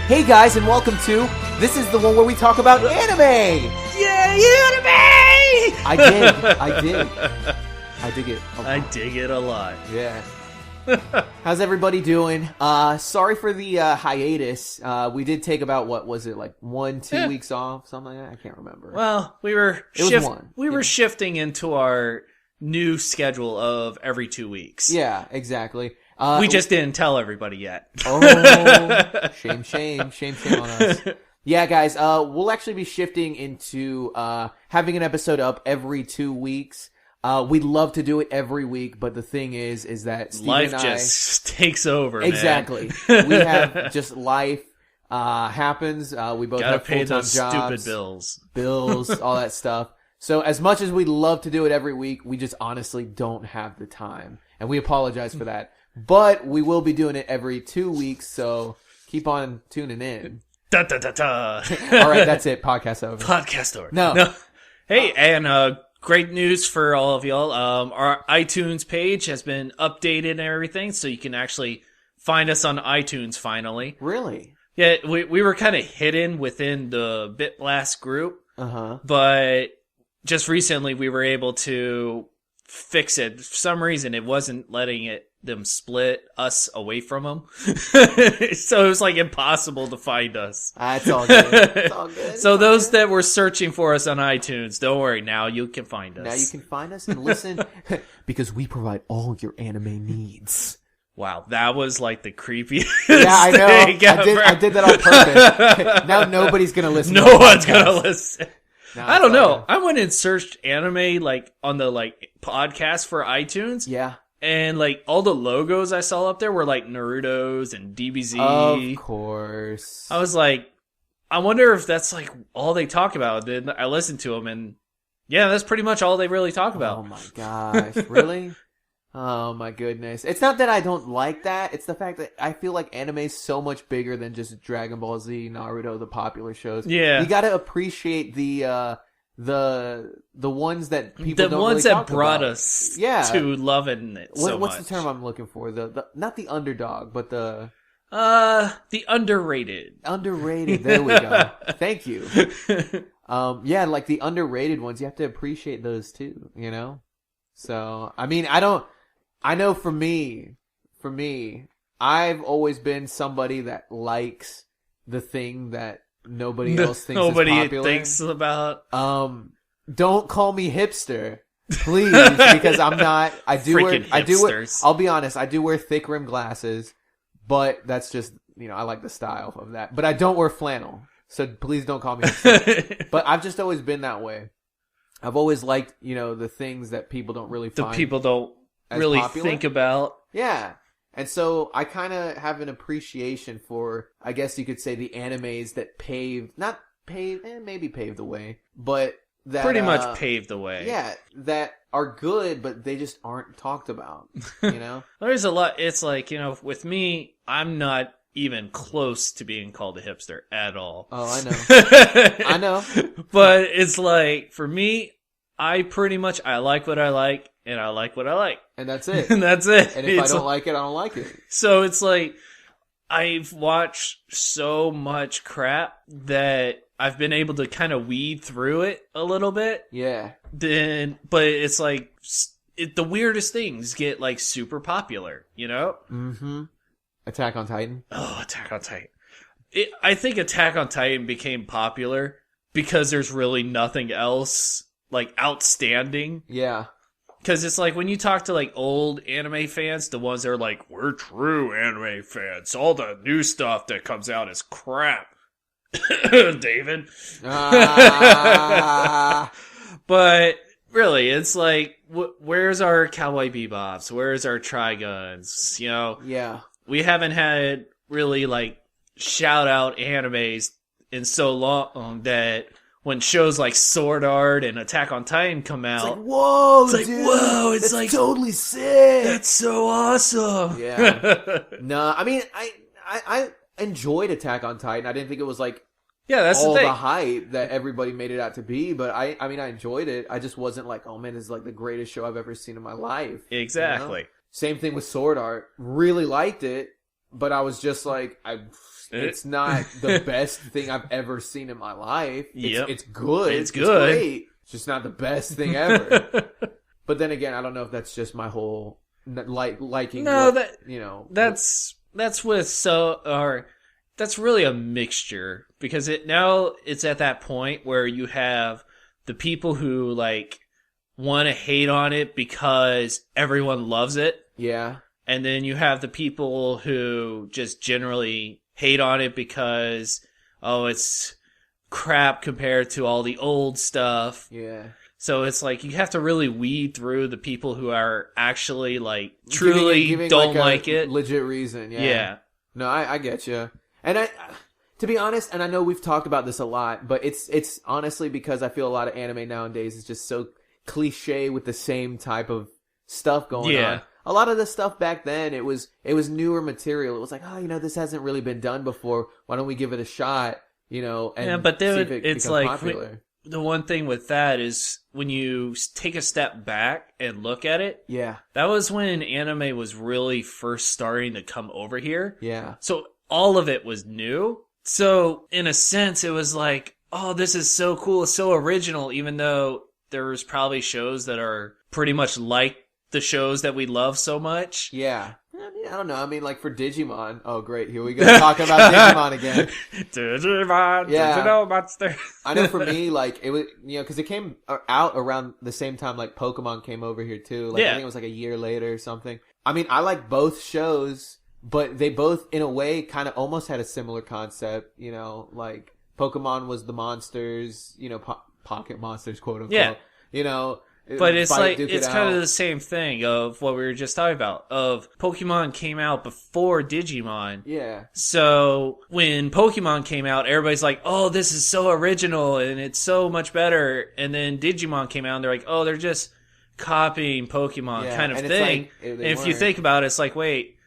Hey guys, and welcome to, this is the one where we talk about anime! Yeah, anime! I dig it. I dig it a lot. Yeah. How's everybody doing? Sorry for the hiatus. We did take about, what was it, like 1-2 weeks off? Something like that? I can't remember. Well, we were shifting into our new schedule of every 2 weeks. Yeah, exactly. We just didn't tell everybody yet. Oh, shame on us. Yeah, guys, we'll actually be shifting into having an episode up every 2 weeks. We'd love to do it every week, but the thing is that Steve life and just takes over. Exactly. Man. We have just life happens. We both gotta have pay full-time those jobs, stupid bills, all that stuff. So as much as we'd love to do it every week, we just honestly don't have the time, and we apologize for that. But we will be doing it every 2 weeks, so keep on tuning in. Da, da, da, da. All right, that's it. Podcast over. Podcast over. No. Hey, and great news for all of y'all. Our iTunes page has been updated and everything, so you can actually find us on iTunes finally. Really? Yeah, we were kind of hidden within the BitBlast group, but just recently we were able to fix it. For some reason, it wasn't letting them split us away from them. So it was like impossible to find us. It's all good. It's all good. So those that were searching for us on iTunes, don't worry, now you can find us. Now you can find us and listen because we provide all your anime needs. Wow, that was like the creepiest Yeah, I know. thing ever. I did that on purpose. Now nobody's going to listen. No one's going to listen. No, I don't know. I went and searched anime like on the like podcast for iTunes. Yeah. And, like, all the logos I saw up there were, like, Naruto's and DBZ. Of course. I was like, I wonder if that's, like, all they talk about. Then I listened to them, and, yeah, that's pretty much all they really talk about. Oh, my gosh. Really? Oh, my goodness. It's not that I don't like that. It's the fact that I feel like anime is so much bigger than just Dragon Ball Z, Naruto, the popular shows. Yeah. You gotta appreciate the ones that people don't ones really that talk brought about. us Yeah. to loving it so What's much. the term I'm looking for? The not the underdog, but the underrated. Underrated. There we go. Thank you. Yeah, like the underrated ones, you have to appreciate those too, you know? So, I mean, I know for me, I've always been somebody that likes the thing that nobody else thinks is popular. Nobody thinks about. Don't call me hipster, please, because I'm not. I'll be honest. I do wear thick rim glasses, but that's just, I like the style of that. But I don't wear flannel, so please don't call me hipster. But I've just always been that way. I've always liked, the things that people don't really find. The people don't really popular. think about. Yeah. And so I kind of have an appreciation for, I guess you could say, the animes that maybe paved the way, but that pretty much paved the way. Yeah, that are good, but they just aren't talked about, There's a lot. It's like, with me, I'm not even close to being called a hipster at all. Oh, I know. I know. But it's like, for me, I like what I like, and I like what I like. And that's it. And that's it. And if I don't like it, I don't like it. So it's like, I've watched so much crap that I've been able to kind of weed through it a little bit. Yeah. But it's like, the weirdest things get like super popular, Mm-hmm. Attack on Titan. Oh, Attack on Titan. I think Attack on Titan became popular because there's really nothing else like outstanding. Yeah. Because it's like when you talk to like old anime fans, the ones that are like, we're true anime fans. All the new stuff that comes out is crap. David. But really, it's like, where's our Cowboy Bebops? Where's our Triguns? Yeah. We haven't had really like shout out animes in so long that when shows like Sword Art and Attack on Titan come out, it's like, whoa, it's dude, like, whoa, it's that's like totally sick. That's so awesome. Yeah. No, I mean, I enjoyed Attack on Titan. I didn't think it was like that's all the thing. the hype that everybody made it out to be, but I mean, I enjoyed it. I just wasn't like, oh man, this is like the greatest show I've ever seen in my life. Exactly. Same thing with Sword Art. Really liked it, but I was just like, it's not the best thing I've ever seen in my life. It's good. It's great. It's just not the best thing ever. But then again, I don't know if that's just my whole liking. No, that's really a mixture, because it's at that point where you have the people who like want to hate on it because everyone loves it. Yeah. And then you have the people who just generally hate on it because, it's crap compared to all the old stuff. Yeah. So it's like you have to really weed through the people who are actually like truly giving don't like it. Legit reason. Yeah. Yeah. No, I get you. And to be honest, and I know we've talked about this a lot, but it's honestly because I feel a lot of anime nowadays is just so cliche with the same type of stuff going on. A lot of the stuff back then, it was newer material. It was like, this hasn't really been done before. Why don't we give it a shot? And but then see if it's like popular. The one thing with that is when you take a step back and look at it. Yeah, that was when anime was really first starting to come over here. Yeah, so all of it was new. So in a sense, it was like, oh, this is so cool, it's so original, even though there was probably shows that are pretty much like the shows that we love so much. Yeah. I don't know. I mean, like for Digimon. Oh, great. Here we go. Talking about Digimon again. Digimon. Yeah. Digital monster. I know for me, like, it was, because it came out around the same time, like, Pokemon came over here too. Like, I think it was like a year later or something. I mean, I like both shows, but they both, in a way, kind of almost had a similar concept. Like, Pokemon was the monsters, pocket monsters, quote unquote. Yeah. But it's like, it's kind of the same thing of what we were just talking about, of Pokemon came out before Digimon. Yeah. So when Pokemon came out, everybody's like, oh, this is so original and it's so much better. And then Digimon came out and they're like, oh, they're just copying Pokemon kind of thing. Like, and if you think about it, it's like, wait,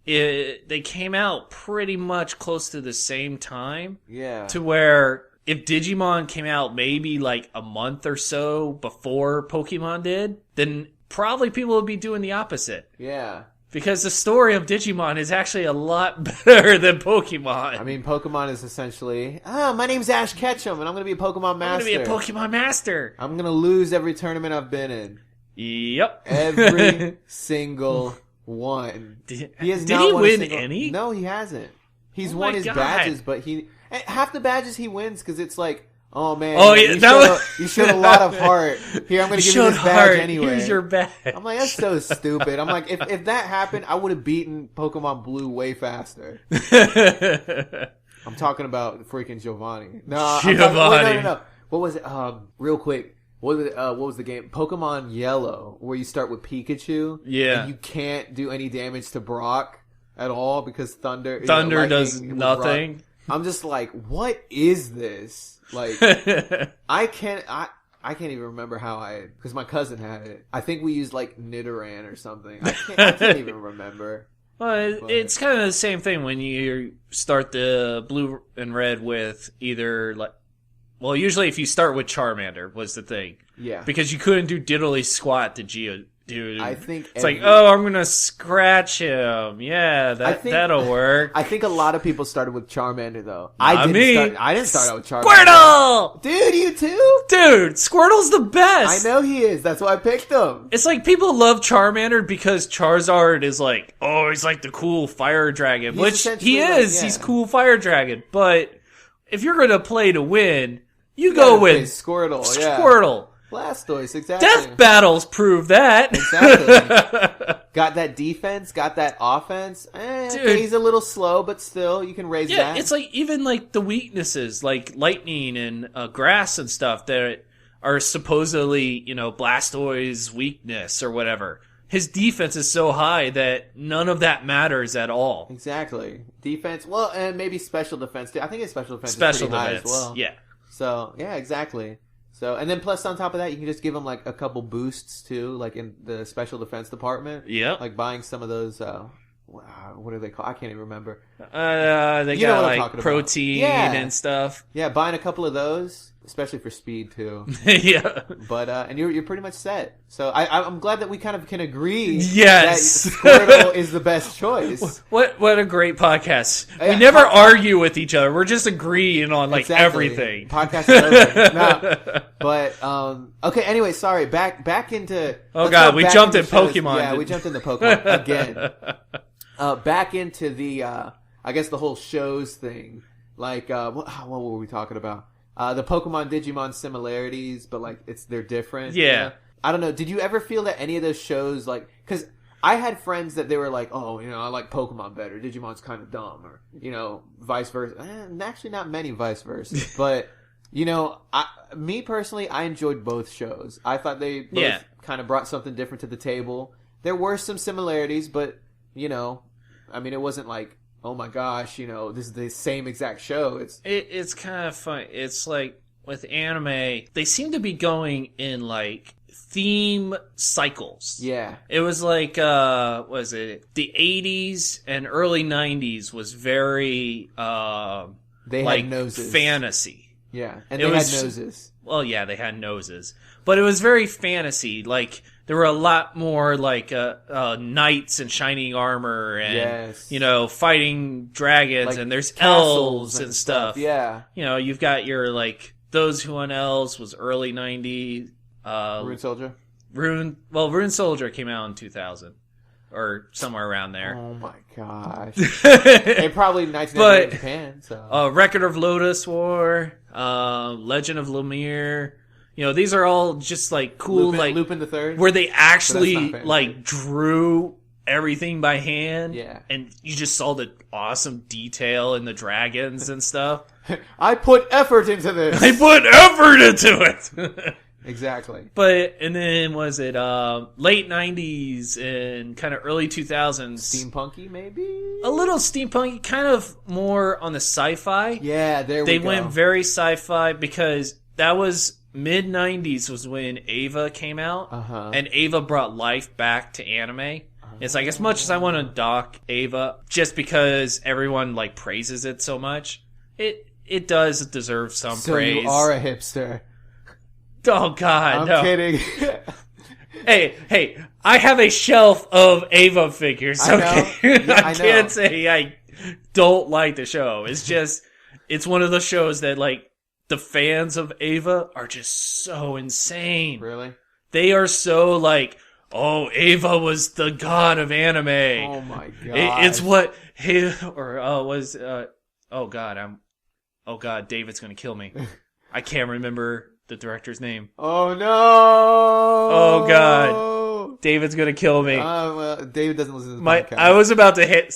they came out pretty much close to the same time. Yeah. To where if Digimon came out maybe like a month or so before Pokemon did, then probably people would be doing the opposite. Yeah. Because the story of Digimon is actually a lot better than Pokemon. I mean, Pokemon is essentially, my name's Ash Ketchum, and I'm going to be a Pokemon master. I'm going to be a Pokemon master. I'm going to lose every tournament I've been in. Yep. Every single one. Did he win any? No, he hasn't. He's won his badges, but half the badges he wins because it's like, oh man, you showed a lot of heart. Here, I'm going to give you this badge anyway. Here's your badge. I'm like, that's so stupid. I'm like, if that happened, I would have beaten Pokemon Blue way faster. I'm talking about freaking Giovanni. No, no. What was it? Real quick. What was the game? Pokemon Yellow, where you start with Pikachu. Yeah. And you can't do any damage to Brock at all because Thunder does nothing. Brock. I'm just like, what is this? Like, I can't even remember because my cousin had it. I think we used like Nidoran or something. I can't even remember. Well, it's kind of the same thing when you start the blue and red with either like, well, usually if you start with Charmander was the thing. Yeah. Because you couldn't do diddly squat to Geodude. I think it's like, I'm gonna scratch him. Yeah, that'll work. I think a lot of people started with Charmander though. I didn't start out with Charmander. Squirtle! Dude, you too? Dude, Squirtle's the best. I know he is. That's why I picked him. It's like people love Charmander because Charizard is like, he's like the cool fire dragon, which he is. Like, He's cool fire dragon. But if you're gonna play to win, you go with Squirtle. Squirtle. Blastoise, exactly. Death battles prove that. Exactly. Got that defense, got that offense. Okay, he's a little slow, but still, you can raise that. Yeah, it's like even like the weaknesses, like lightning and grass and stuff that are supposedly, Blastoise's weakness or whatever. His defense is so high that none of that matters at all. Exactly. Defense, well, and maybe special defense too. I think his special defense is pretty high as well. Yeah. So, yeah, exactly. So, and then plus on top of that, you can just give them like a couple boosts too, like in the special defense department. Yeah. Like buying some of those, what are they called? I can't even remember. They got like protein and stuff. Yeah, buying a couple of those. especially for speed too. Yeah. But and you're pretty much set. So I'm glad that we kind of can agree. Yes. That Squirtle is the best choice. What a great podcast. We never argue with each other. We're just agreeing on like everything. Podcast is over. No. But okay. Anyway, sorry. Back into. Oh God, we jumped in Pokemon. Yeah, we jumped into Pokemon again. Back into the I guess the whole shows thing. Like what were we talking about? The Pokemon Digimon similarities, but like they're different. Yeah. You know? I don't know. Did you ever feel that any of those shows, like, because I had friends that they were like, oh, I like Pokemon better. Digimon's kind of dumb, or vice versa. Actually, not many vice versa, but me personally, I enjoyed both shows. I thought they both kind of brought something different to the table. There were some similarities, but it wasn't like, oh my gosh, this is the same exact show. It's kind of fun. It's like with anime, they seem to be going in like theme cycles. Yeah. It was like what was it? The 80s and early 90s was very they like had noses. Fantasy. Yeah. And they had noses. Well, yeah, they had noses. But it was very fantasy. Like there were a lot more like knights in shining armor and fighting dragons, like, and there's elves and stuff. Yeah. You've got your like Those Who Hunt Elves was early 90s. Rune Soldier? Rune Soldier came out in 2000 or somewhere around there. Oh my gosh. It probably 1998 in Japan. So. Record of Lotus War, Legend of Lemire. These are all just like cool, Lupin the Third, where they actually like drew everything by hand. Yeah, and you just saw the awesome detail in the dragons and stuff. I put effort into this. I put effort into it. Exactly. And then was it late 90s and kind of early 2000s? Steampunky, maybe? A little steampunky, kind of more on the sci-fi. Yeah, they went very sci-fi because that was mid 90s was when Ava came out, and Ava brought life back to anime. It's like, as much as I want to dock Ava, just because everyone like praises it so much, it does deserve some praise. So you are a hipster. Oh God, I'm kidding. Hey, I have a shelf of Ava figures. Okay, I can't say I don't like the show. It's just, it's one of the shows that like the fans of Ava are just so insane. Really? They are so like, oh, Ava was the god of anime. Oh my God. It's what oh God, David's gonna kill me. I can't remember the director's name. Oh no! Oh God, David's gonna kill me. Well, David doesn't listen to the podcast. I was about to hit.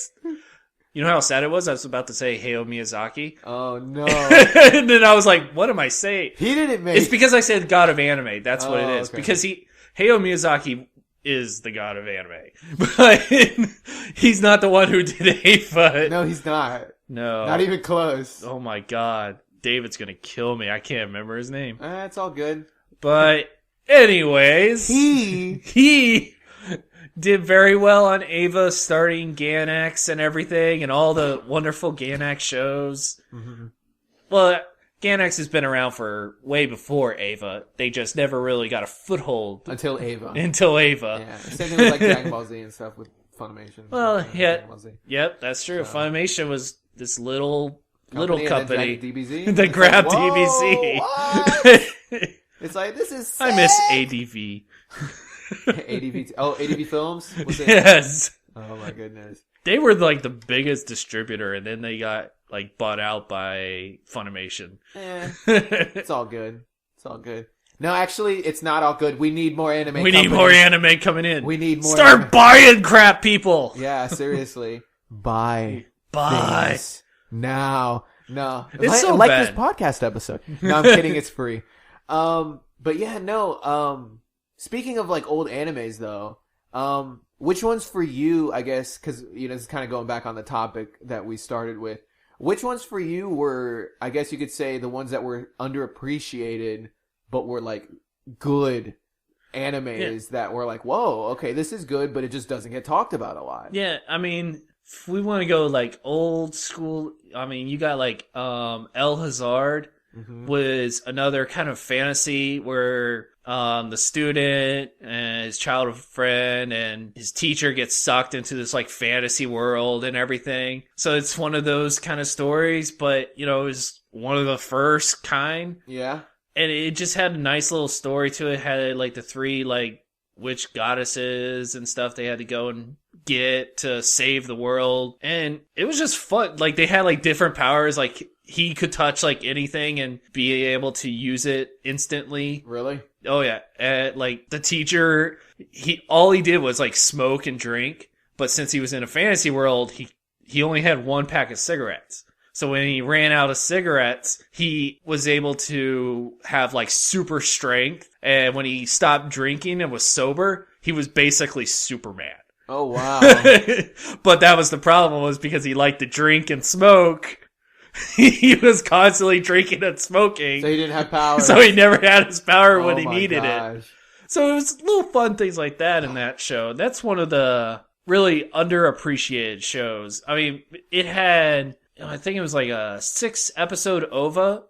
You know how sad it was? I was about to say Hayao Miyazaki. Oh no! And then I was like, "What am I saying?" He didn't make. It's because I said God of Anime. That's what it is. Okay. Because Hayao Miyazaki is the god of anime, but he's not the one who did Ava. No, he's not. No, not even close. Oh my God. David's gonna kill me. I can't remember his name. It's all good. But anyways, he did very well on Ava, starting Gainax and everything, and all the wonderful Gainax shows. Mm-hmm. Well, Gainax has been around for way before Ava. They just never really got a foothold until Ava. Yeah, same thing with like Dragon Ball Z and stuff with Funimation. Well, yep, that's true. So, Funimation was this little company that grabbed DBZ. It's like, this is sick. I miss ADV. ADV. Oh, ADV Films? Was it? Yes. Oh my goodness. They were like the biggest distributor, and then they got like bought out by Funimation. It's all good. It's all good. No, actually, it's not all good. We need more anime. Need more anime coming in. We need more. Start buying crap, people. Yeah, seriously. Buy. Things. Now. No. It's so like bad. This podcast episode. No, I'm kidding. It's free. But yeah, no. Speaking of like old animes though, which ones for you, I guess, cause this is kind of going back on the topic that we started with. Which ones for you were, I guess you could say, the ones that were underappreciated, but were like good animes that were like, whoa, okay, this is good, but it just doesn't get talked about a lot. Yeah, I mean, if we want to go like old school, I mean, you got like El Hazard. was another kind of fantasy where the student and his childhood friend and his teacher get sucked into this like fantasy world and everything. So it's one of those kind of stories, but it was one of the first kind. Yeah. And it just had a nice little story to it. It had like the 3 like witch goddesses and stuff they had to go and get to save the world. And it was just fun. Like they had like different powers. Like he could touch like anything and be able to use it instantly. Really? Oh yeah. Like the teacher, all he did was like smoke and drink. But since he was in a fantasy world, he only had 1 pack of cigarettes. So when he ran out of cigarettes, he was able to have like super strength. And when he stopped drinking and was sober, he was basically Superman. Oh, wow. But that was the problem, was because he liked to drink and smoke. He was constantly drinking and smoking. So he didn't have power. So he never had his power when he needed it. Gosh. So it was little fun things like that in that show. That's one of the really underappreciated shows. I mean, it had... I think it was like a 6-episode OVA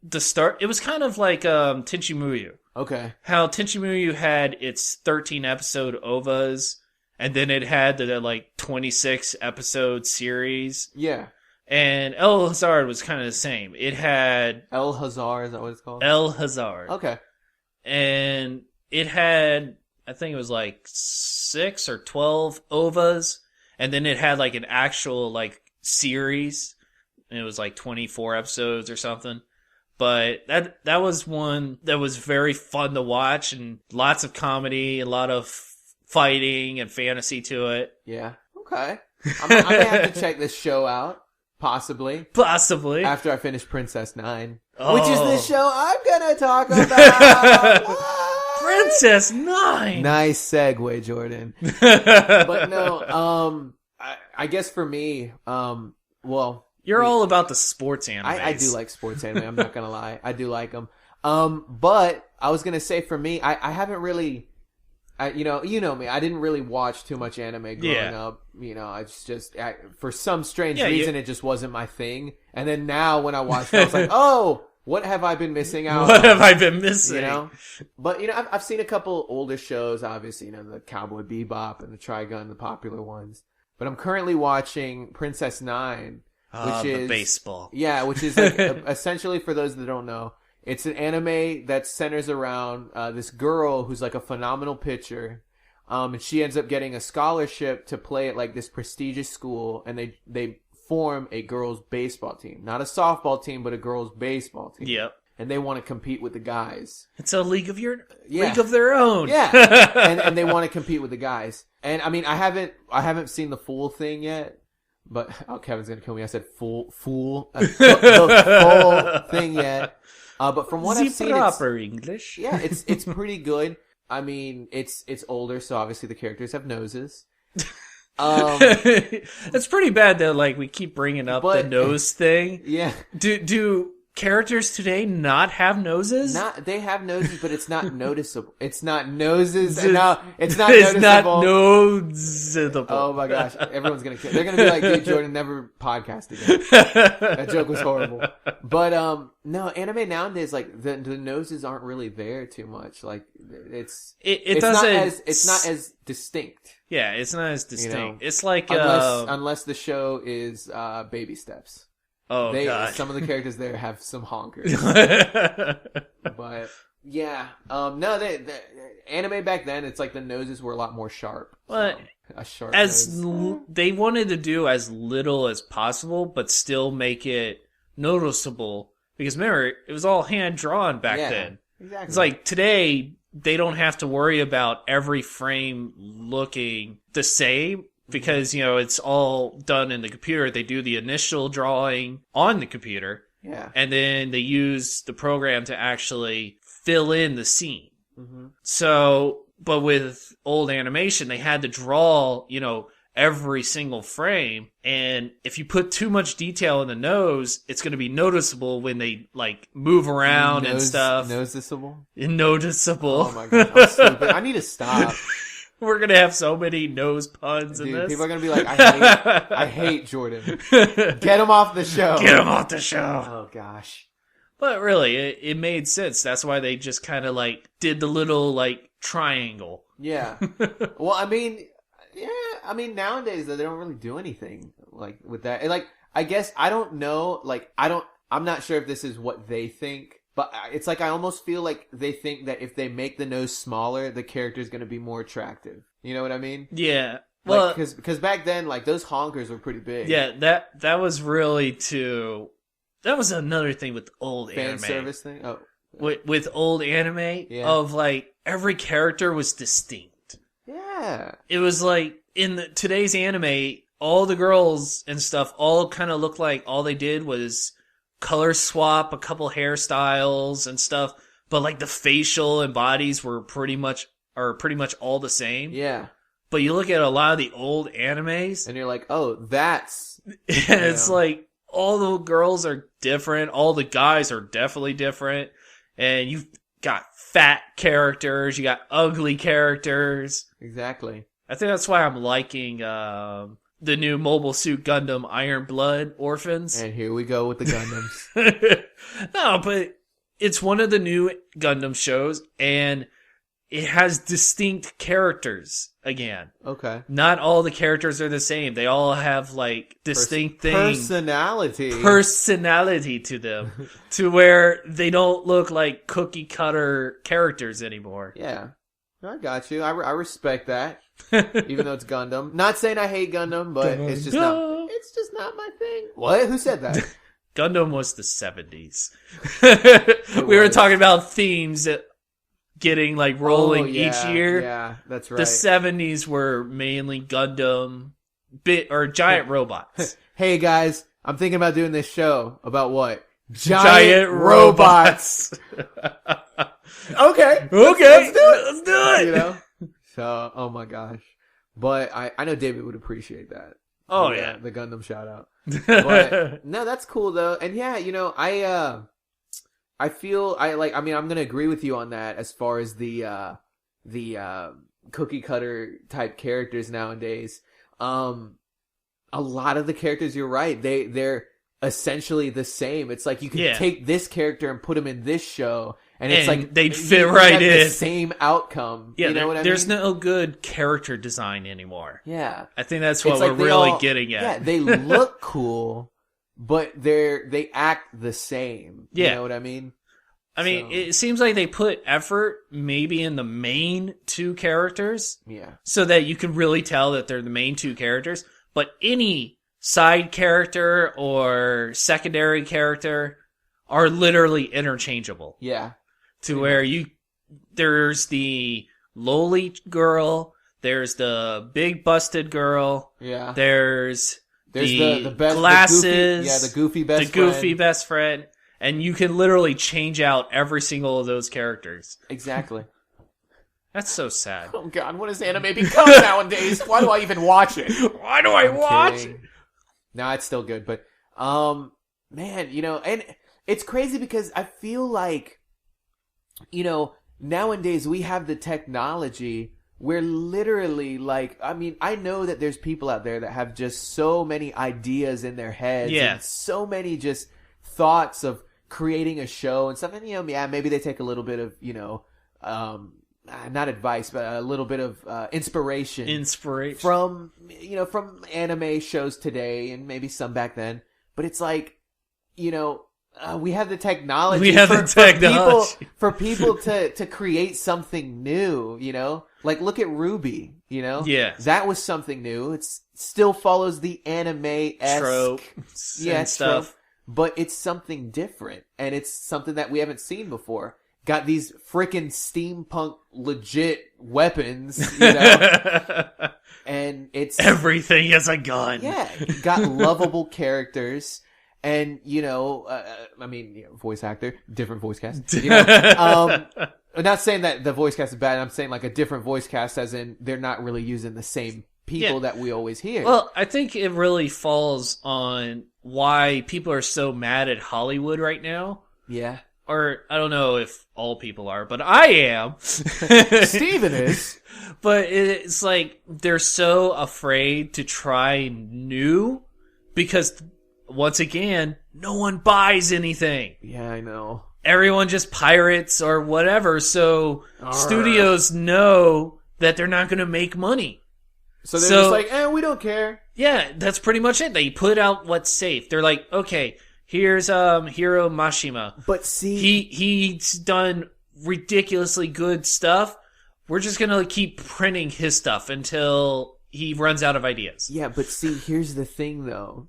to start. It was kind of like Tenchi Muyo. Okay. How Tenchi Muyo had its 13-episode OVAs, and then it had the like 26-episode series. Yeah. And El Hazard was kind of the same. It had... El Hazard, is that what it's called? El Hazard. Okay. And it had, I think it was like 6 or 12 OVAs, and then it had like an actual like series. And it was like 24 episodes or something. But that was one that was very fun to watch, and lots of comedy, a lot of fighting and fantasy to it. Yeah. Okay. I'm going to have to check this show out. Possibly. After I finish Princess 9. Oh. Which is the show I'm going to talk about. Princess 9! Nice segue, Jordan. But no, I guess for me, well... You're all about the sports anime. I do like sports anime, I'm not going to lie. I do like them. But I was going to say for me, I haven't really... you know me. I didn't really watch too much anime growing up. I just for some strange reason, it just wasn't my thing. And then now when I watched it, I was like, oh, what have I been missing out on? What have I been missing? But, I've seen a couple older shows, obviously, the Cowboy Bebop and the Trigun, the popular ones. But I'm currently watching Princess 9, which is... the baseball. Yeah, which is like, essentially, for those that don't know, it's an anime that centers around this girl who's like a phenomenal pitcher. And she ends up getting a scholarship to play at like this prestigious school, and they form a girls' baseball team. Not a softball team, but a girls' baseball team. Yep. And they want to compete with the guys. It's a league of their own. Yeah. and they want to compete with the guys. And I mean, I haven't seen the full thing yet. But Kevin's gonna kill me. I said the full thing yet. But from what I've seen, proper English. Yeah, it's pretty good. I mean, it's older, so obviously the characters have noses. It's pretty bad though. Like we keep bringing up the nose thing. Yeah. Do characters today not have noses? They have noses, but it's not noticeable. It's not noses. No, it's not it's noticeable. Not noticeable. Oh my gosh. Everyone's going to kill. They're going to be like, dude, Jordan never podcast again. That joke was horrible. But, no, anime nowadays, like, the noses aren't really there too much. Like, it's not as distinct. Yeah, it's not as distinct. It's like, unless the show is, Baby Steps. Oh, God. Some of the characters there have some honkers. But, yeah. No, the anime back then, it's like the noses were a lot more sharp. But a sharp nose. They wanted to do as little as possible, but still make it noticeable. Because remember, it was all hand-drawn back then. Exactly. It's like, today, they don't have to worry about every frame looking the same. Because, it's all done in the computer. They do the initial drawing on the computer. Yeah. And then they use the program to actually fill in the scene. Mm-hmm. So, but with old animation, they had to draw, every single frame. And if you put too much detail in the nose, it's going to be noticeable when they, like, move around and stuff. Noticeable? Noticeable. Oh, my God. I'm stupid. I need to stop. We're going to have so many nose puns in this. People are going to be like, I hate Jordan. Get him off the show. Get him off the show. Oh, gosh. But really, it made sense. That's why they just kind of like did the little like triangle. Yeah. Well, I mean, nowadays they don't really do anything like with that. And, like, I guess I don't know. Like, I'm not sure if this is what they think, but it's like I almost feel like they think that if they make the nose smaller, the character's going to be more attractive. You know what I mean? Yeah. Well, because back then, like, those honkers were pretty big. Yeah, that was really too. That was another thing with old anime. Fan service thing. Oh, with old anime of like every character was distinct. Yeah. It was like in today's anime, all the girls and stuff all kind of looked like all they did was color swap a couple hairstyles and stuff, but like the facial and bodies were pretty much all the same. Yeah. But you look at a lot of the old animes and you're like, "Oh, that's..." it's like all the girls are different, all the guys are definitely different, and you've got fat characters, you got ugly characters. Exactly. I think that's why I'm liking the new Mobile Suit Gundam Iron Blood Orphans. And here we go with the Gundams. No, but it's one of the new Gundam shows, and it has distinct characters again. Okay. Not all the characters are the same. They all have like distinct personality to them to where they don't look like cookie cutter characters anymore. Yeah. I got you. I respect that. Even though it's Gundam. Not saying I hate Gundam, but it's just not my thing. What? Who said that? Gundam was the 70s. We were talking about themes that getting like rolling each year. Yeah, that's right. The 70s were mainly Gundam giant robots. Hey guys, I'm thinking about doing this show about what? Giant robots. Okay. Let's do it. You know? So, oh my gosh. But I know David would appreciate that. Oh yeah. The Gundam shout out. But no, that's cool though. And yeah, you know, I feel I'm going to agree with you on that as far as the cookie cutter type characters nowadays. A lot of the characters, you're right. They're essentially the same. It's like you can take this character and put him in this show, and it's like they'd fit right in. The same outcome. Yeah, you know what I mean? There's no good character design anymore. Yeah, I think that's what we're really getting at. Yeah, they look cool, but they act the same. You know what I mean? I mean, it seems like they put effort maybe in the main two characters. Yeah. So that you can really tell that they're the main two characters. But any side character or secondary character are literally interchangeable. Yeah. To where there's the lowly girl, there's the big busted girl. Yeah. There's the best, glasses. The goofy best friend. The goofy best friend. And you can literally change out every single of those characters. Exactly. That's so sad. Oh God, what does anime become nowadays? Why do I even watch it? Why do I watch it? No, it's still good, but man, you know, and it's crazy because I feel like, you know, nowadays we have the technology where literally, like, I mean, I know that there's people out there that have just so many ideas in their heads and so many just thoughts of creating a show and stuff, and, you know, yeah, maybe they take a little bit of, you know, not advice, but a little bit of inspiration from, you know, from anime shows today and maybe some back then. But it's like, you know, we have the technology. For people to create something new, you know? Like, look at Ruby, you know? Yeah. That was something new. It still follows the anime-esque tropes and stuff. Trope, but it's something different, and it's something that we haven't seen before. Got these freaking steampunk legit weapons, you know? And it's... everything is a gun. Yeah. Got lovable characters. And, you know, I mean, you know, voice actor, different voice cast. You know, I'm not saying that the voice cast is bad. I'm saying like a different voice cast, as in they're not really using the same people that we always hear. Well, I think it really falls on why people are so mad at Hollywood right now. Yeah. Or I don't know if all people are, but I am. Steven is. But it's like they're so afraid to try new because once again, no one buys anything. Yeah, I know. Everyone just pirates or whatever, so studios know that they're not going to make money. So they're just like, we don't care. Yeah, that's pretty much it. They put out what's safe. They're like, okay, here's Hiro Mashima. But see, he's done ridiculously good stuff. We're just going to keep printing his stuff until he runs out of ideas. Yeah, but see, here's the thing though,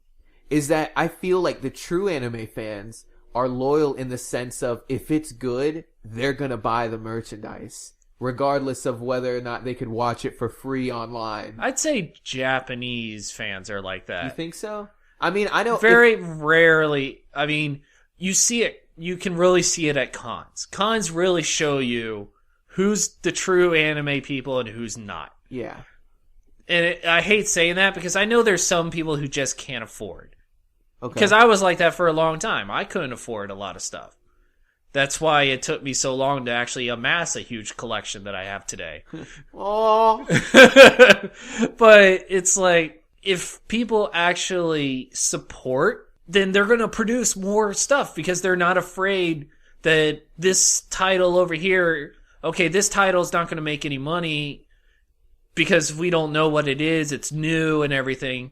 is that I feel like the true anime fans are loyal in the sense of if it's good, they're going to buy the merchandise, regardless of whether or not they could watch it for free online. I'd say Japanese fans are like that. You think so? I mean, I don't... Very rarely. I mean, you see it. You can really see it at cons. Cons really show you who's the true anime people and who's not. Yeah. And I hate saying that because I know there's some people who just can't afford. Okay. Because I was like that for a long time. I couldn't afford a lot of stuff. That's why it took me so long to actually amass a huge collection that I have today. Oh. But it's like, if people actually support, then they're going to produce more stuff because they're not afraid that this title over here, okay, this title's not going to make any money because we don't know what it is. It's new and everything.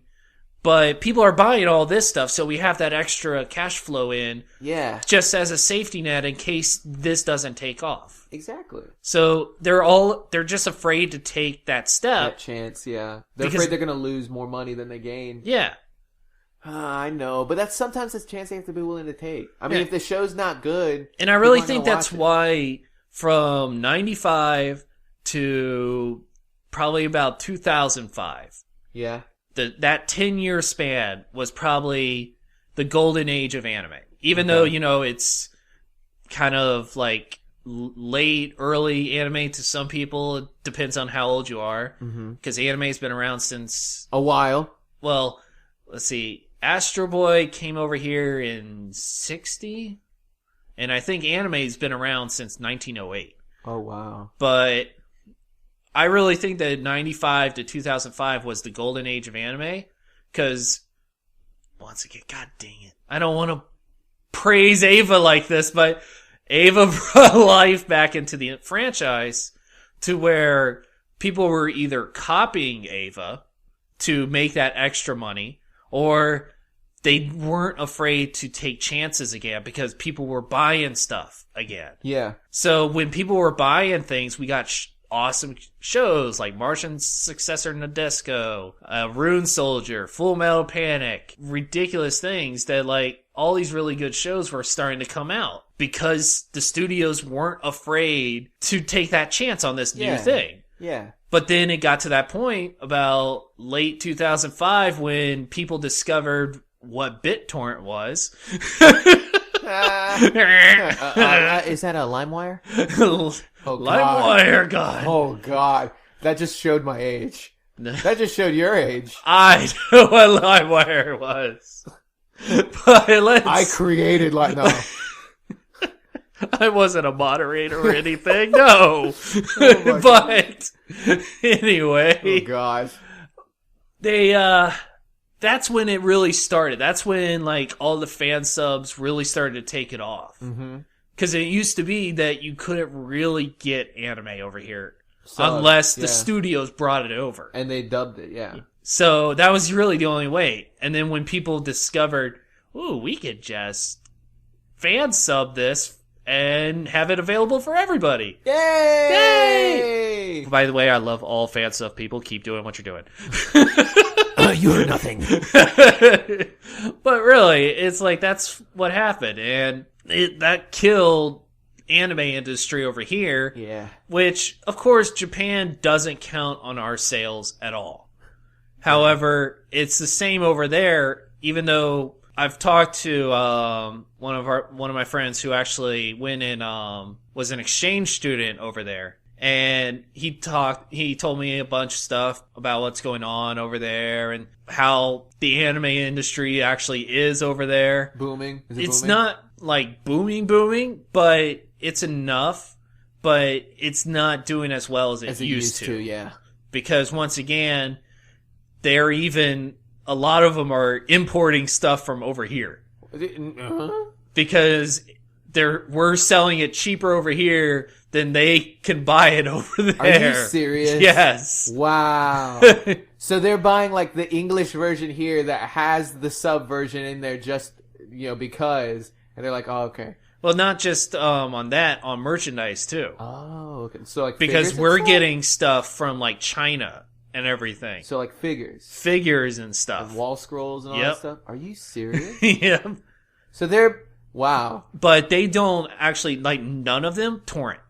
But people are buying all this stuff, so we have that extra cash flow in. Yeah. Just as a safety net in case this doesn't take off. Exactly. So they're just afraid to take that step. That chance, yeah. They're afraid they're going to lose more money than they gain. Yeah. I know, but sometimes a chance they have to be willing to take. I mean, if the show's not good, and I really think that's why from 95 to probably about 2005. Yeah. That 10-year span was probably the golden age of anime. Even though, it's kind of like late, early anime to some people. It depends on how old you are. Because anime's been around since... a while. Well, let's see. Astro Boy came over here in 60. And I think anime's been around since 1908. Oh, wow. But... I really think that 95 to 2005 was the golden age of anime, because, once again, god dang it, I don't want to praise Ava like this, but Ava brought life back into the franchise to where people were either copying Ava to make that extra money, or they weren't afraid to take chances again because people were buying stuff again. Yeah. So when people were buying things, we got... awesome shows like Martian's Successor Nadesco, Rune Soldier, Full Metal Panic, ridiculous things that like all these really good shows were starting to come out because the studios weren't afraid to take that chance on this new thing. Yeah. But then it got to that point about late 2005 when people discovered what BitTorrent was. Is that a LimeWire? Oh, LimeWire, God. Oh, God. That just showed my age. That just showed your age. I know what LimeWire was. But I created no. I wasn't a moderator or anything, no. Oh but anyway. Oh, God. That's when it really started. That's when like all the fan subs really started to take it off. Mm-hmm. Because it used to be that you couldn't really get anime over here unless the studios brought it over. And they dubbed it, yeah. So that was really the only way. And then when people discovered, ooh, we could just fan sub this and have it available for everybody. Yay! Yay! By the way, I love all fan sub people. Keep doing what you're doing. You are nothing. But really, it's like that's what happened. And that killed anime industry over here. Yeah. Which, of course, Japan doesn't count on our sales at all. However, it's the same over there, even though I've talked to one of my friends who actually went and was an exchange student over there. And he told me a bunch of stuff about what's going on over there and how the anime industry actually is over there. Booming? Is it's booming? Not like booming, but it's enough, but it's not doing as well as it used to. Yeah. Because once again, they're even a lot of them are importing stuff from over here. Because we're selling it cheaper over here than they can buy it over there. Are you serious? Yes. Wow. So they're buying like the English version here that has the sub version in there just, because, and they're like, oh, okay. Well, not just on that, on merchandise too. Oh, okay. So like because we're getting stuff from like China and everything. So like figures and stuff, and wall scrolls and all that stuff. Are you serious? Yeah. So they're but they don't actually like none of them torrent.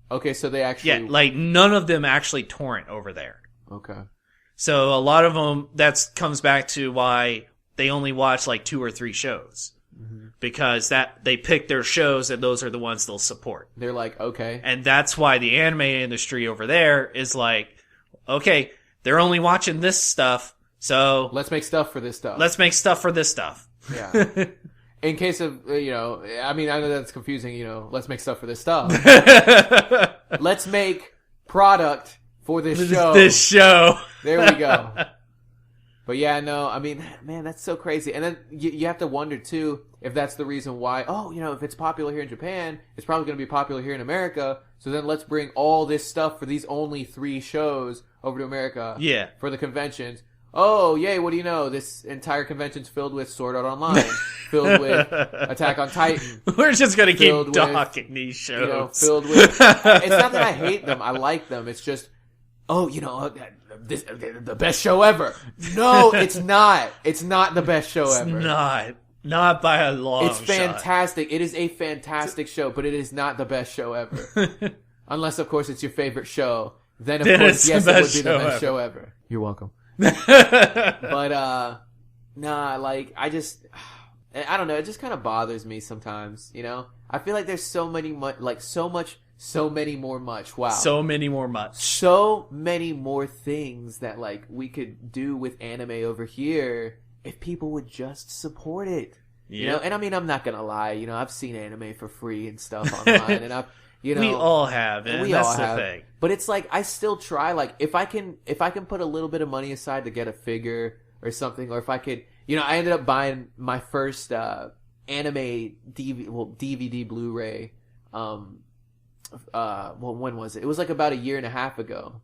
Okay, so they actually like none of them actually torrent over there. Okay. So a lot of them comes back to why they only watch like 2 or 3 shows. Because they pick their shows and those are the ones they'll support. They're like, okay. And that's why the anime industry over there is like, okay, they're only watching this stuff, so let's make stuff for this stuff. Let's make stuff for this stuff. Yeah. In case of, I know that's confusing, let's make stuff for this stuff. Let's make product for this show. This show. There we go. But yeah, no, I mean, man, that's so crazy. And then you have to wonder, too, if that's the reason why, if it's popular here in Japan, it's probably going to be popular here in America. So then let's bring all this stuff for these only 3 shows over to America. Yeah. For the conventions. Oh, yay, what do you know? This entire convention's filled with Sword Art Online. Filled with Attack on Titan. We're just going to keep docking these shows. Filled with... It's not that I hate them. I like them. It's just... the best show ever. No, it's not. It's not the best show ever. It's not by a long shot. It's fantastic. It is a fantastic show, but it is not the best show ever. Unless, of course, it's your favorite show. Then, of course, yes, it would be the best show ever. You're welcome. But, like, I don't know. It just kind of bothers me sometimes, I feel like there's so many more things that, like, we could do with anime over here if people would just support it. And I mean, I'm not gonna lie, I've seen anime for free and stuff online, and we all have, and that's the thing. But it's like, I still try, like, if I can put a little bit of money aside to get a figure or something, or if I could, I ended up buying my first, anime DVD Blu-ray, when was it? It was like about 1.5 years ago.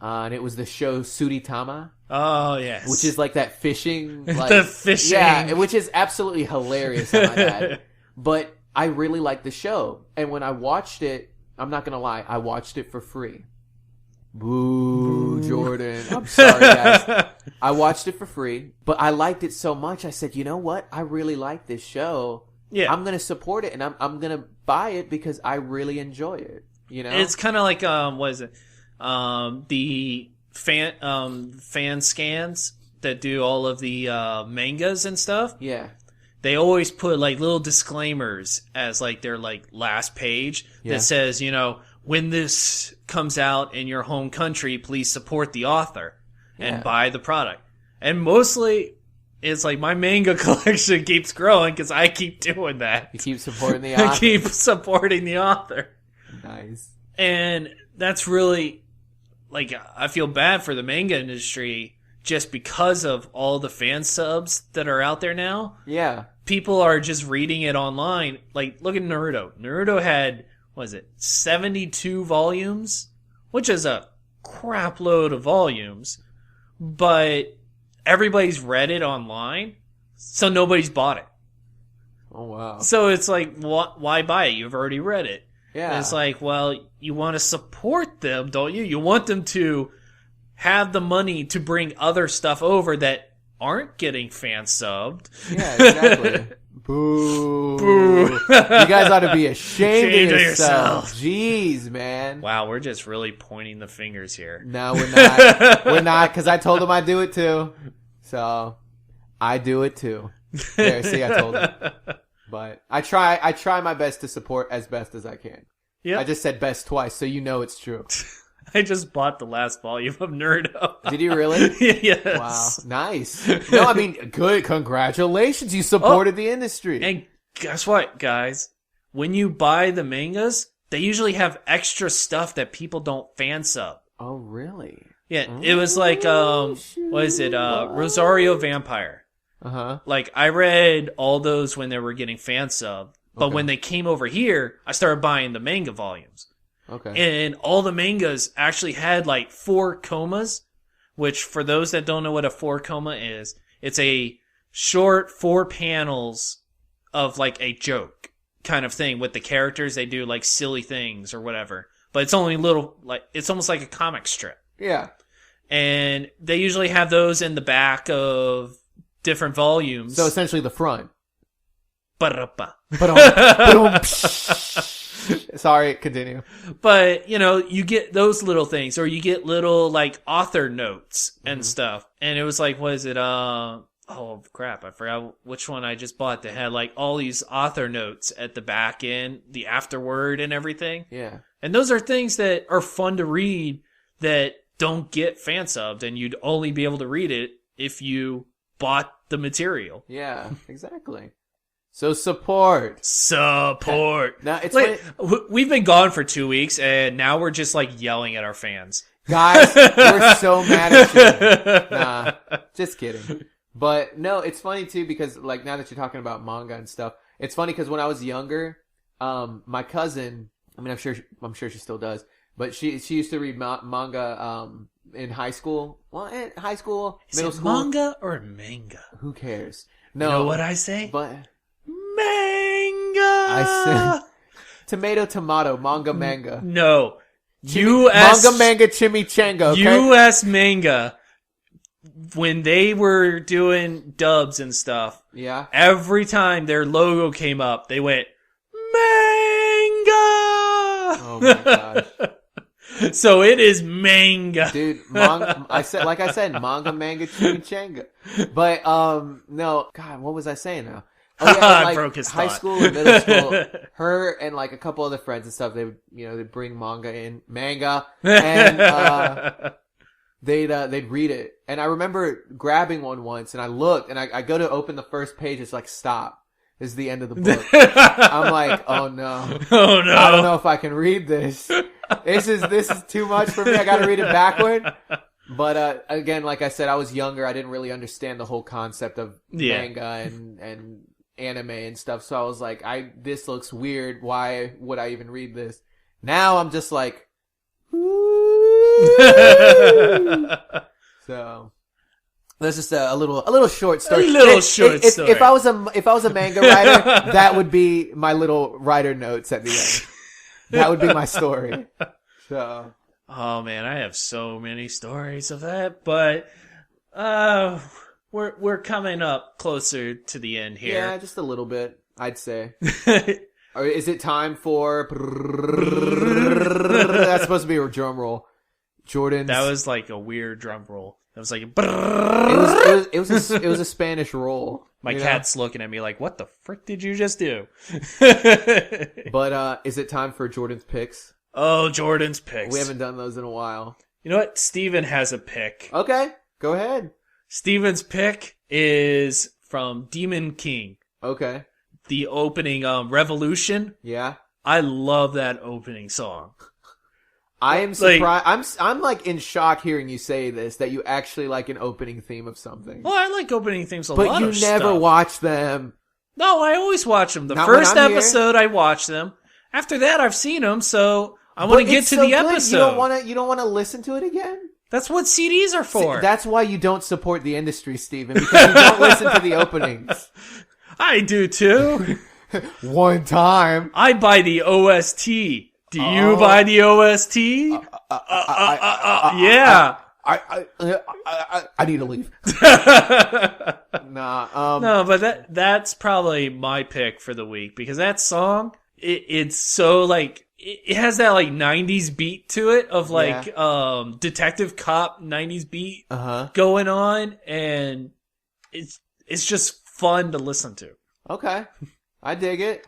And it was the show Suritama. Oh, yes. Which is like that fishing. Like, the fishing. Yeah, which is absolutely hilarious, I might add. But I really liked the show. And when I watched it, I'm not going to lie, I watched it for free. Boo, Jordan. I'm sorry, guys. I watched it for free, but I liked it so much, I said, you know what? I really like this show. Yeah. I'm going to support it, and I'm going to buy it because I really enjoy it. It's kind of like, what is it? The fan scans that do all of the mangas and stuff. Yeah. They always put like little disclaimers as like their like last page that says, when this comes out in your home country, please support the author and buy the product. And mostly it's like my manga collection keeps growing because I keep doing that. You keep supporting the author. I keep supporting the author. Nice. And that's really, like, I feel bad for the manga industry just because of all the fan subs that are out there now. Yeah. People are just reading it online. Like, look at Naruto. Naruto had, 72 volumes? Which is a crap load of volumes. But everybody's read it online, so nobody's bought it. Oh, wow. So it's like, why buy it? You've already read it. Yeah. And it's like, well, you want to support them, don't you? You want them to have the money to bring other stuff over that aren't getting fan subbed. Yeah, exactly. Boo. Boo. You guys ought to be ashamed of yourself. Jeez, man. Wow, we're just really pointing the fingers here. No, we're not. We're not, because I told them I do it too. So, I do it too. There, see, I told them. But I try my best to support as best as I can. Yeah. I just said best twice, so it's true. I just bought the last volume of Naruto. Did you really? Yes. Wow. Nice. No, I mean, good. Congratulations. You supported the industry. And guess what, guys? When you buy the mangas, they usually have extra stuff that people don't fan sub. Oh, really? Yeah, it was like, what is it, Rosario Vampire. Uh-huh. Like, I read all those when they were getting fan sub, but when they came over here, I started buying the manga volumes. Okay. And all the mangas actually had like 4 comas, which for those that don't know what a 4 coma is, it's a short 4 panels of like a joke kind of thing with the characters. They do like silly things or whatever, but it's only little, like, it's almost like a comic strip. Yeah. And they usually have those in the back of different volumes. So essentially the front. Sorry, continue. But, you know, you get those little things, or you get little, like, author notes and stuff. And it was like, what is it? Oh, crap. I forgot which one I just bought that had, like, all these author notes at the back end, the afterword and everything. Yeah. And those are things that are fun to read that don't get fan subbed, and you'd only be able to read it if you bought the material. Yeah, exactly. So support. Now it's we've been gone for 2 weeks, and now we're just like yelling at our fans. Guys, we're so mad at you. Nah, just kidding. But no, it's funny too because like now that you're talking about manga and stuff, it's funny because when I was younger, my cousin, I mean, I'm sure she still does, but she used to read manga in high school. Well, in high school, middle school. Manga or manga? Who cares? No, you know what I say? But manga. I said tomato, manga. No, U.S. manga chimichanga. Okay? U.S. manga. When they were doing dubs and stuff, yeah, every time their logo came up, they went manga. Oh my gosh! So it is manga, dude. I said manga chimichanga. But no, God, what was I saying now? Oh yeah, like broke his high thought. school and middle school, her and like a couple other friends and stuff, they would, you know, they'd bring manga, and they'd read it. And I remember grabbing one once, and I looked, and I go to open the first page, it's like, stop. This is the end of the book. I'm like, oh no. Oh no. I don't know if I can read this. This is too much for me. I gotta read it backward. But again, like I said, I was younger. I didn't really understand the whole concept of manga and anime and stuff. So I was like, this looks weird. Why would I even read this? Now I'm just like, so that's just a little short story. Story. If I was a manga writer, that would be my little writer notes at the end. That would be my story. So. Oh man, I have so many stories of that, but we're coming up closer to the end here. Yeah, just a little bit, I'd say. Or is it time for? That's supposed to be a drum roll. Jordan's. That was like a weird drum roll. That was like. It was a Spanish roll. My cat's looking at me like, "What the frick did you just do?" But is it time for Jordan's picks? Oh, Jordan's picks. We haven't done those in a while. You know what? Steven has a pick. Okay, go ahead. Steven's pick is from Demon King. Okay. The opening, Revolution. Yeah. I love that opening song. I am surprised. I'm like in shock hearing you say this, that you actually like an opening theme of something. Well, I like opening themes a lot But you never watch them. No, I always watch them. The first episode, I watch them. After that, I've seen them, so I want to get to the episode. You don't want to listen to it again? That's what CDs are for. See, that's why you don't support the industry, Steven, because you don't listen to the openings. I do too. One time. I buy the OST. Do you buy the OST? Yeah. I need to leave. Nah. No, but that's probably my pick for the week, because that song, it's so like, it has that like 90s beat to it of like, detective cop 90s beat going on, and it's just fun to listen to. Okay. I dig it.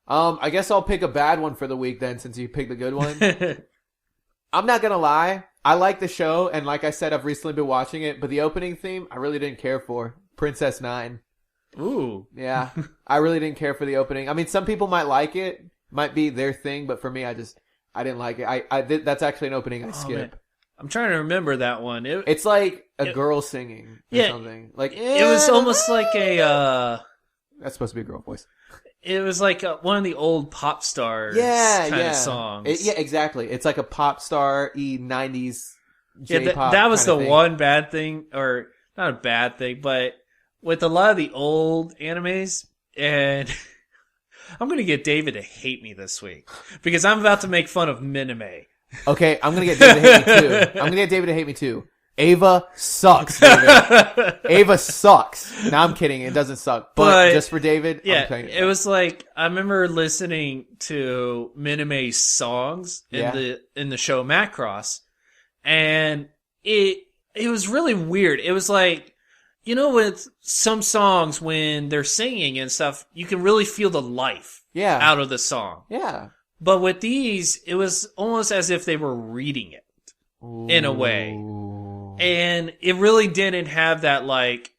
I guess I'll pick a bad one for the week then, since you picked the good one. I'm not gonna lie. I like the show, and like I said, I've recently been watching it, but the opening theme, I really didn't care for. Princess 9. Ooh. Yeah. I really didn't care for the opening. I mean, some people might like it. Might be their thing, but for me, I didn't like it. That's actually an opening I skip. I'm trying to remember that one. It's like a girl singing or something. Like it was almost like a. That's supposed to be a girl voice. It was like one of the old pop stars kind of songs. Exactly. It's like a pop star-y 90s J-pop. That was the thing. one bad thing, or not a bad thing, but with a lot of the old animes, and I'm going to get David to hate me this week because I'm about to make fun of Minime. Okay, I'm going to get David to hate me too. I'm going to get David to hate me too. Ava sucks, David. Ava sucks. No, I'm kidding. It doesn't suck. But just for David, yeah, it was like, I remember listening to Minime's songs in the show Macross, and it was really weird. It was like, with some songs when they're singing and stuff, you can really feel the life out of the song. Yeah. But with these, it was almost as if they were reading it in a way. And it really didn't have that like,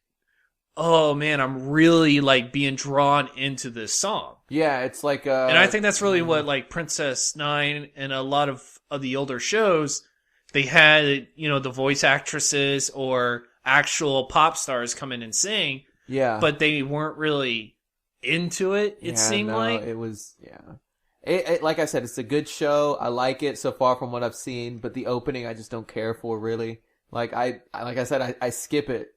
oh man, I'm really like being drawn into this song. Yeah, it's like and I think that's really what like Princess Nine and a lot of the older shows, they had, the voice actresses or actual pop stars come in and sing. Yeah. But they weren't really into it, it seemed like. It was, It, like I said, it's a good show. I like it so far from what I've seen, but the opening I just don't care for really. Like I skip it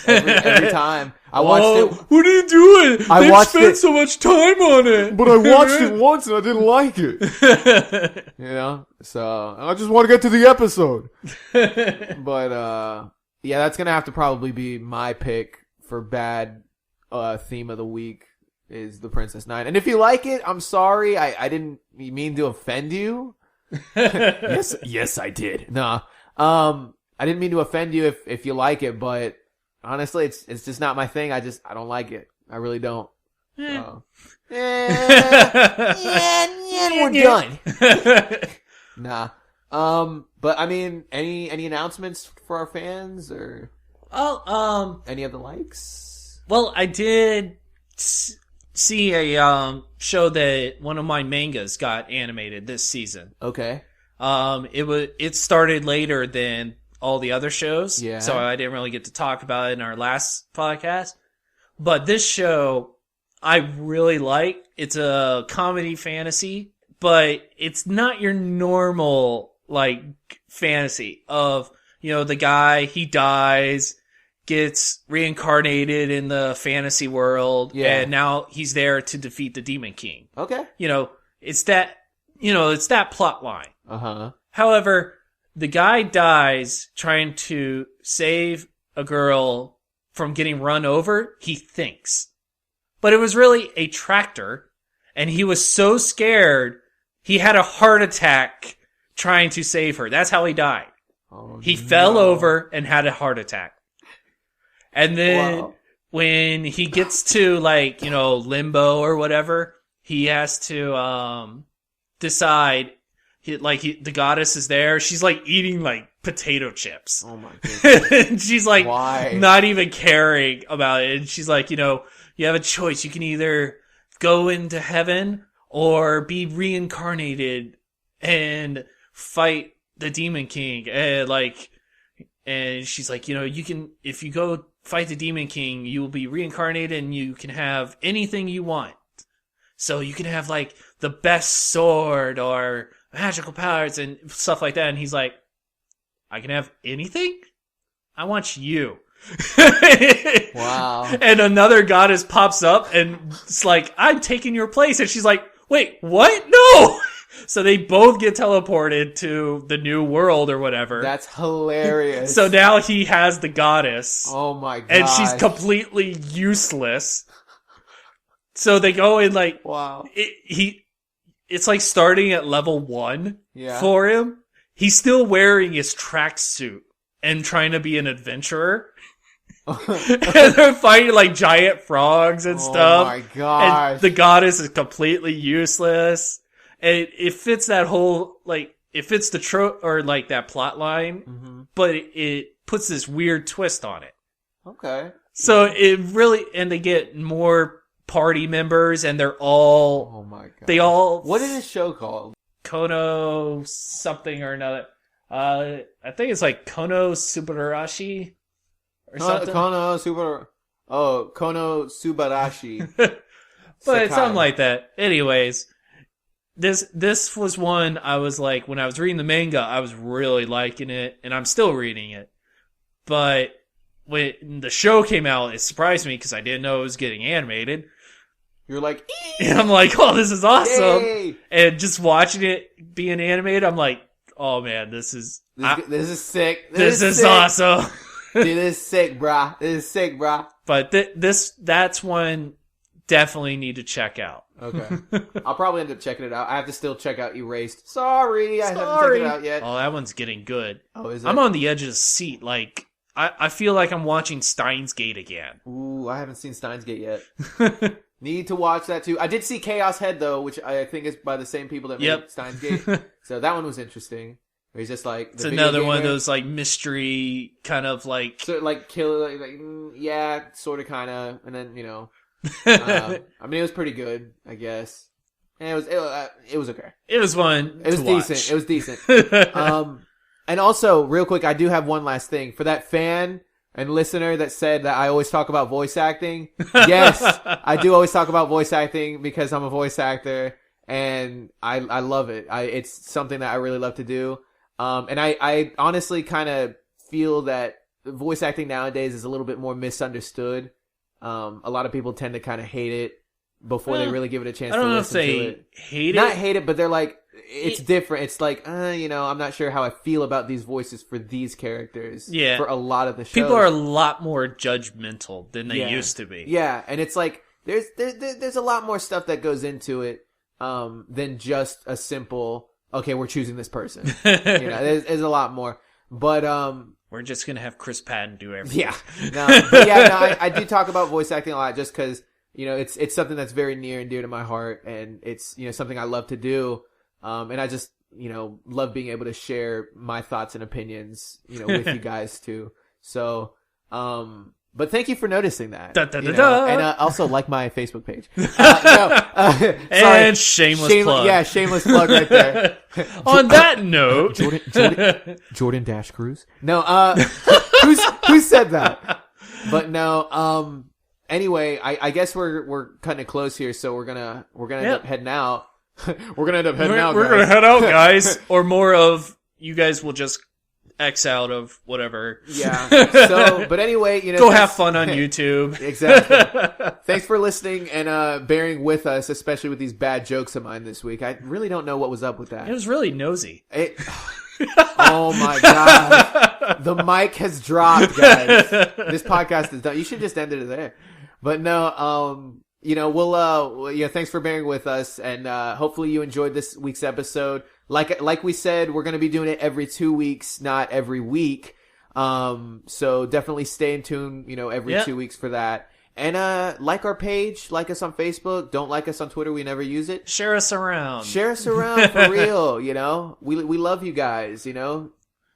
every time. I watched it. What are you doing? They spent so much time on it. But I watched it once and I didn't like it. So I just want to get to the episode. But that's gonna have to probably be my pick for bad theme of the week. Is the Princess Nine. And if you like it, I'm sorry. I didn't mean to offend you. Yes, I did. Nah. I didn't mean to offend you if you like it, but honestly, it's just not my thing. I don't like it. I really don't. So. We're done. Nah. But I mean, any announcements for our fans or any of the likes? Well, I did see a show that one of my mangas got animated this season. Okay. It started later than all the other shows, so I didn't really get to talk about it in our last podcast. But this show I really like. It's a comedy fantasy, but it's not your normal like fantasy of, the guy, he dies, gets reincarnated in the fantasy world, and now he's there to defeat the Demon King. Okay. It's that plot line. Uh-huh. However, the guy dies trying to save a girl from getting run over, he thinks. But it was really a tractor, and he was so scared, he had a heart attack trying to save her. That's how he died. He fell over and had a heart attack. And then when he gets to like, limbo or whatever, he has to decide. The goddess is there. She's like eating like potato chips. Oh my goodness. And she's like Why? Not even caring about it. And she's like, you have a choice. You can either go into heaven or be reincarnated and fight the Demon King. And she's like, you can, if you go fight the Demon King, you will be reincarnated and you can have anything you want. So you can have like the best sword or magical powers and stuff like that. And he's like, I can have anything? I want you. Wow. And another goddess pops up and it's like, I'm taking your place. And she's like, wait, what? No! So they both get teleported to the new world or whatever. That's hilarious. So now he has the goddess. Oh my god. And she's completely useless. So they go in like, wow. It's like starting at level 1 for him. He's still wearing his tracksuit and trying to be an adventurer. And they're fighting like giant frogs and stuff. Oh my gosh. And the goddess is completely useless. And it fits that whole, like, it fits the trope or like that plot line, but it puts this weird twist on it. Okay. So it really, and they get more party members and they're all, oh my god. they all, what is this show called? Kono something or another. I think it's like Kono Subarashi or something. Kono Subarashi. But it's something like that. Anyways, this was one I was like, when I was reading the manga, I was really liking it, and I'm still reading it. But when the show came out, it surprised me because I didn't know it was getting animated. You're like, and I'm like, oh, this is awesome. Yay! And just watching it being animated, I'm like, oh man, this is sick. This is awesome. Dude, this is sick, brah. This is sick, brah. But that's one definitely need to check out. Okay. I'll probably end up checking it out. I have to still check out Erased. Sorry, I haven't checked it out yet. Oh, that one's getting good. Oh, is it? I'm on the edge of the seat. Like, I feel like I'm watching Steins Gate again. Ooh, I haven't seen Steins Gate yet. Need to watch that too. I did see Chaos Head though, which I think is by the same people that made Steins Gate. So that one was interesting. Where he's just like it's another one of those like mystery kind of like killer, yeah, sort of, kind of, and then I mean it was pretty good, I guess. And it was okay. It was fun. It was decent. It was decent. And also, real quick, I do have one last thing for that fan and listener that said that I always talk about voice acting. Yes, I do always talk about voice acting because I'm a voice actor and I love it. It's something that I really love to do. And I honestly kind of feel that voice acting nowadays is a little bit more misunderstood. A lot of people tend to kind of hate it before they really give it a chance to listen to it. I don't know if they hate it. Not hate it, but they're like, it's different. It's like, I'm not sure how I feel about these voices for these characters. Yeah. For a lot of the shows. People are a lot more judgmental than they used to be. Yeah, and it's like, there's a lot more stuff that goes into it, than just a simple, okay, we're choosing this person. There's a lot more. But, we're just gonna have Chris Patton do everything. Yeah. I do talk about voice acting a lot just because, it's something that's very near and dear to my heart, and it's, something I love to do. And I just, love being able to share my thoughts and opinions, with you guys too. So, but thank you for noticing that. And also like my Facebook page. And shameless plug. Yeah, shameless plug right there. On that note, Jordan Dash Cruz. No, who said that? But no. Anyway, I guess we're cutting it close here, so we're gonna end up heading out. We're gonna head out, guys. Or more of you guys will just X out of whatever. Yeah. So, but anyway, go have fun on YouTube. Exactly. Thanks for listening and bearing with us, especially with these bad jokes of mine this week. I really don't know what was up with that. It was really nosy. Oh my god. The mic has dropped, guys. This podcast is done. You should just end it there. But no, we'll thanks for bearing with us, and hopefully you enjoyed this week's episode. Like we said, we're going to be doing it every 2 weeks, not every week. So definitely stay in tune, every 2 weeks for that. And like our page, like us on Facebook. Don't like us on Twitter. We never use it. Share us around for real. We love you guys.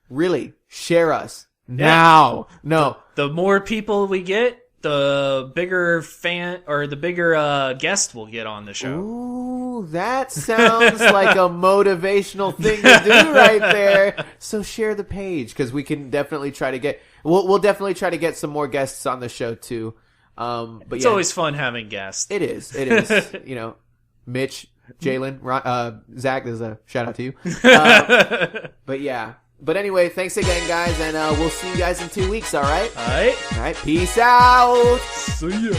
Really share us now. No, the more people we get, the bigger fan or the bigger guest we'll get on the show. Ooh, that sounds like a motivational thing to do right there. So share the page because we can definitely try to get. We'll definitely try to get some more guests on the show too. But it's always fun having guests. It is. Mitch, Jalen, Zach. There's a shout out to you. But yeah. But anyway, thanks again, guys, and we'll see you guys in 2 weeks, all right? All right. Peace out. See ya.